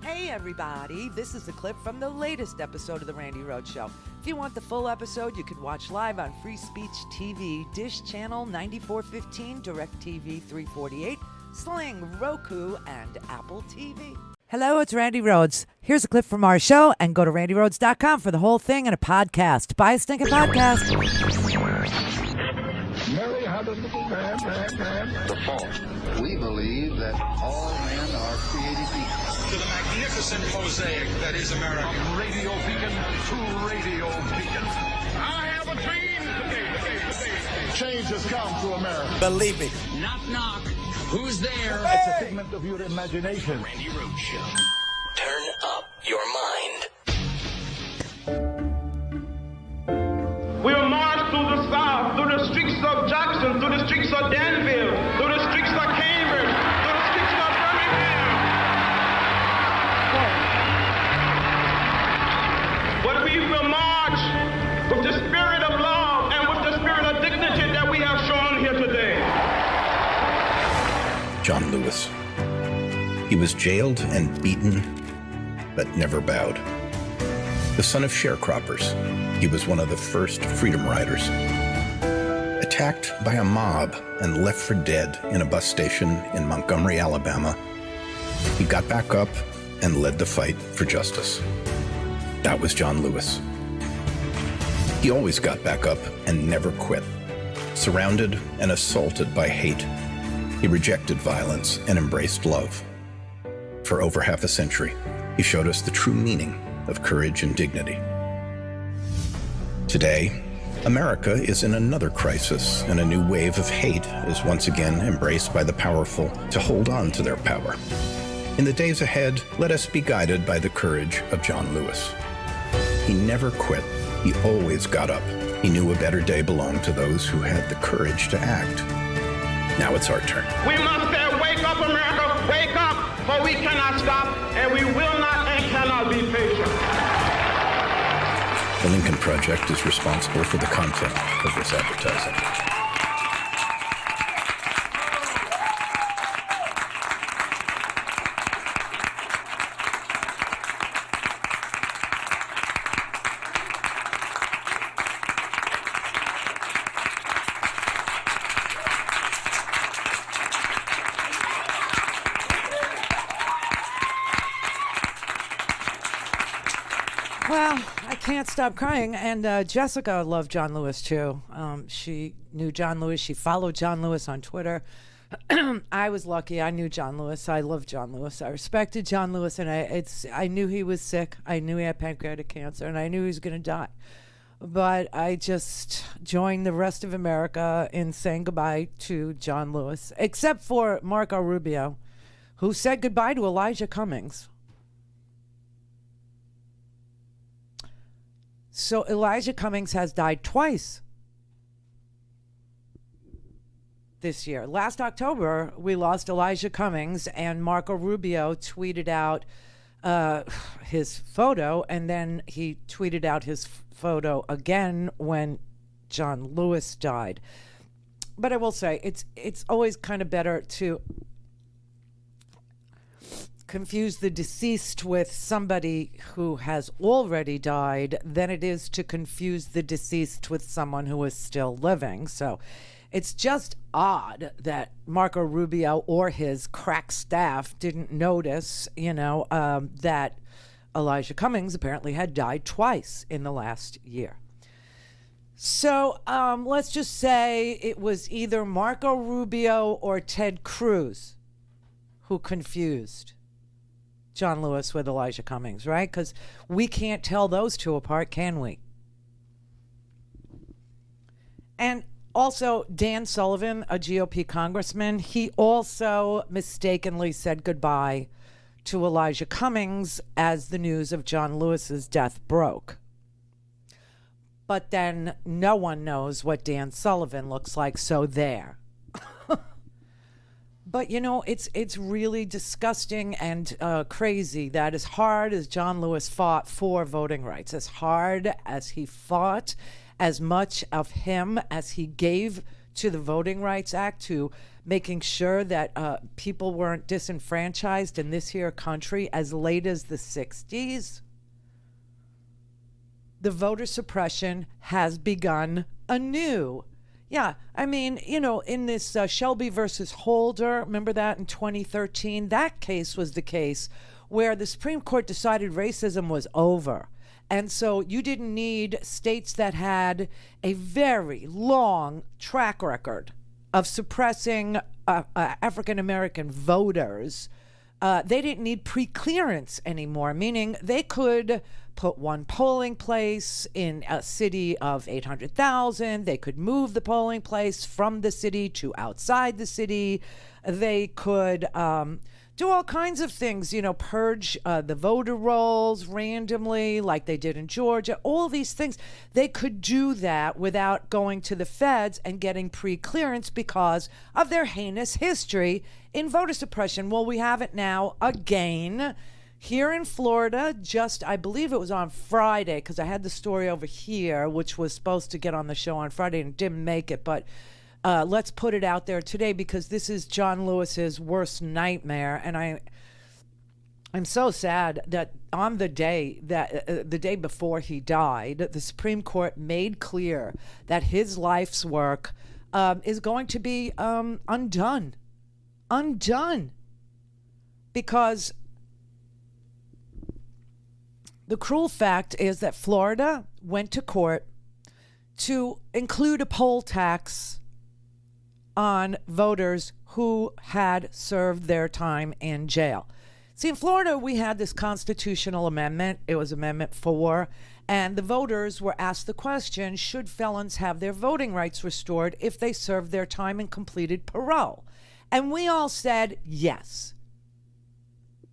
Hey everybody, this is a clip from the latest episode of the Randi Rhodes Show. If you want the full episode, you can watch live on Free Speech TV, Dish Channel 9415, DirectTV 348, Sling, Roku, and AppleTV. Hello, it's Randi Rhodes. Here's a clip from our show, and go to randyrhodes.com for the whole thing and a podcast. Buy a stinking podcast. Mary had a little man. The fall. We believe that all men are created equal. To the magnificent mosaic that is America. From radio beacon to radio beacon. I have a dream today. Change has come to America. Believe it. Knock, knock. Who's there? It's a figment of your imagination. Randi Rhodes Show. Turn up your mind. We'll march through the South, through the streets of Jackson, through the streets of Danville, through the streets of Cambridge, through the streets of Birmingham. But we will march with the spirit of love and with the spirit of dignity that we have shown here today. John Lewis. He was jailed and beaten, but never bowed. The son of sharecroppers, he was one of the first freedom riders. Attacked by a mob and left for dead in a bus station in Montgomery, Alabama, he got back up and led the fight for justice. That was John Lewis. He always got back up and never quit. Surrounded and assaulted by hate, he rejected violence and embraced love. For over half a century, he showed us the true meaning of courage and dignity. Today, America is in another crisis, and a new wave of hate is once again embraced by the powerful to hold on to their power. In the days ahead, let us be guided by the courage of John Lewis. He never quit. He always got up. He knew a better day belonged to those who had the courage to act. Now it's our turn. We must say, wake up, America, wake up, for we cannot stop, and we will not and cannot be patient. The Lincoln Project is responsible for the content of this advertising. Well, I can't stop crying. And Jessica loved John Lewis, too. She knew John Lewis. She followed John Lewis on Twitter. I was lucky. I knew John Lewis. I loved John Lewis. I respected John Lewis, and I knew he was sick. I knew he had pancreatic cancer, and I knew he was going to die. But I just joined the rest of America in saying goodbye to John Lewis, except for Marco Rubio, who said goodbye to Elijah Cummings. So Elijah Cummings has died twice this year. Last October, we lost Elijah Cummings, and Marco Rubio tweeted out his photo, and then he tweeted out his photo again when John Lewis died. But I will say, it's always kind of better to confuse the deceased with somebody who has already died than it is to confuse the deceased with someone who is still living. So it's just odd that Marco Rubio or his crack staff didn't notice, that Elijah Cummings apparently had died twice in the last year. So let's just say it was either Marco Rubio or Ted Cruz who confused John Lewis with Elijah Cummings, right? Because we can't tell those two apart, can we? And also, Dan Sullivan, a GOP congressman, he also mistakenly said goodbye to Elijah Cummings as the news of John Lewis's death broke. But then no one knows what Dan Sullivan looks like, so there. But, it's really disgusting and crazy that as hard as John Lewis fought for voting rights, as hard as he fought, as much of him as he gave to the Voting Rights Act, to making sure that people weren't disenfranchised in this here country as late as the 60s, the voter suppression has begun anew. Yeah, I mean, in this Shelby versus Holder, remember that in 2013? That case was the case where the Supreme Court decided racism was over. And so you didn't need states that had a very long track record of suppressing African-American voters. They didn't need pre-clearance anymore, meaning they could put one polling place in a city of 800,000. They could move the polling place from the city to outside the city. They could do all kinds of things, purge the voter rolls randomly like they did in Georgia, all these things. They could do that without going to the feds and getting pre-clearance because of their heinous history in voter suppression. Well, we have it now again here in Florida. I believe it was on Friday, because I had the story over here, which was supposed to get on the show on Friday and didn't make it, but let's put it out there today because this is John Lewis's worst nightmare. And I'm so sad that on the day before he died, the Supreme Court made clear that his life's work is going to be undone, because the cruel fact is that Florida went to court to include a poll tax on voters who had served their time in jail. See, in Florida, we had this constitutional amendment. It was Amendment 4, and the voters were asked the question, should felons have their voting rights restored if they served their time and completed parole? And we all said yes.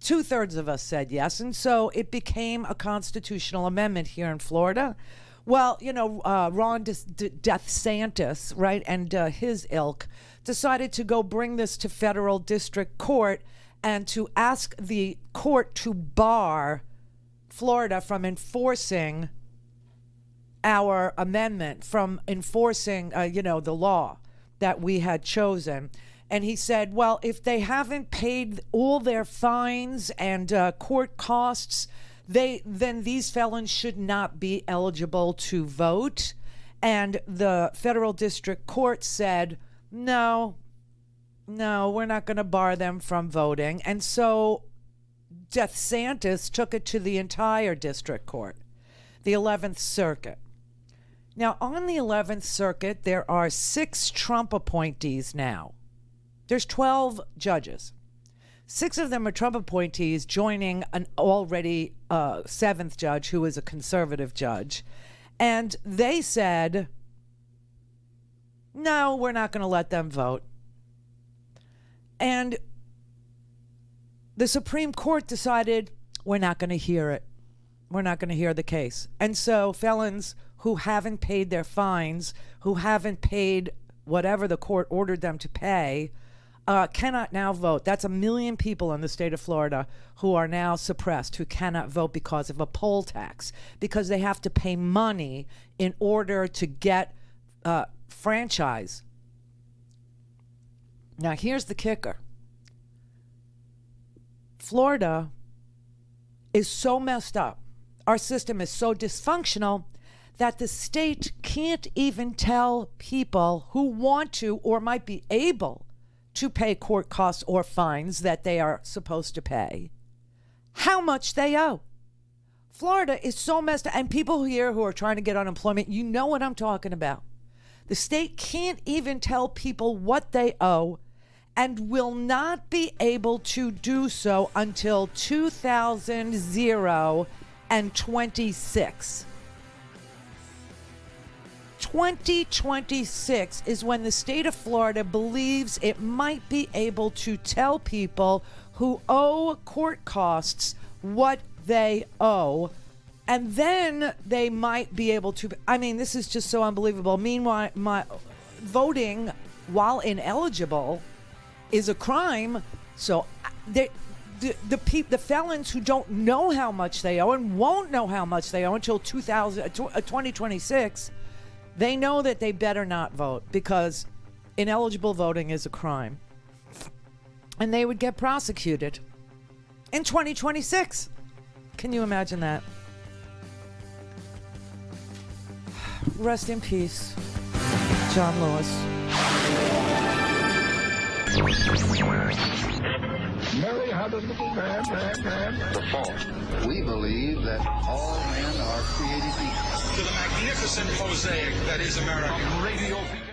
2/3 of us said yes, and so it became a constitutional amendment here in Florida. Well, Ron DeSantis, right, and his ilk decided to go bring this to federal district court and to ask the court to bar Florida from enforcing our amendment, from enforcing, the law that we had chosen. And he said, well, if they haven't paid all their fines and court costs, then these felons should not be eligible to vote. And the federal district court said, no, we're not going to bar them from voting. And so DeSantis took it to the entire district court, the 11th Circuit. Now, on the 11th Circuit, there are 6 Trump appointees now. There's 12 judges. 6 of them are Trump appointees joining an already 7th judge who is a conservative judge. And they said, no, we're not going to let them vote. And the Supreme Court decided, we're not going to hear it. We're not going to hear the case. And so felons who haven't paid their fines, who haven't paid whatever the court ordered them to pay, cannot now vote. That's 1 million people in the state of Florida who are now suppressed, who cannot vote because of a poll tax, because they have to pay money in order to get franchise. Now, here's the kicker. Florida is so messed up. Our system is so dysfunctional that the state can't even tell people who want to or might be able to pay court costs or fines that they are supposed to pay how much they owe. Florida is so messed up, and people here who are trying to get unemployment, you know what I'm talking about. The state can't even tell people what they owe and will not be able to do so until 2026. 2026 is when the state of Florida believes it might be able to tell people who owe court costs what they owe, and then they might be able to. I mean, this is just so unbelievable. Meanwhile, voting while ineligible is a crime. So the felons who don't know how much they owe and won't know how much they owe until 2026, they know that they better not vote, because ineligible voting is a crime. And they would get prosecuted in 2026. Can you imagine that? Rest in peace, John Lewis. Mary had a little man. The fault. We believe that all men are created equal. To the magnificent mosaic that is America. Radio Beacon.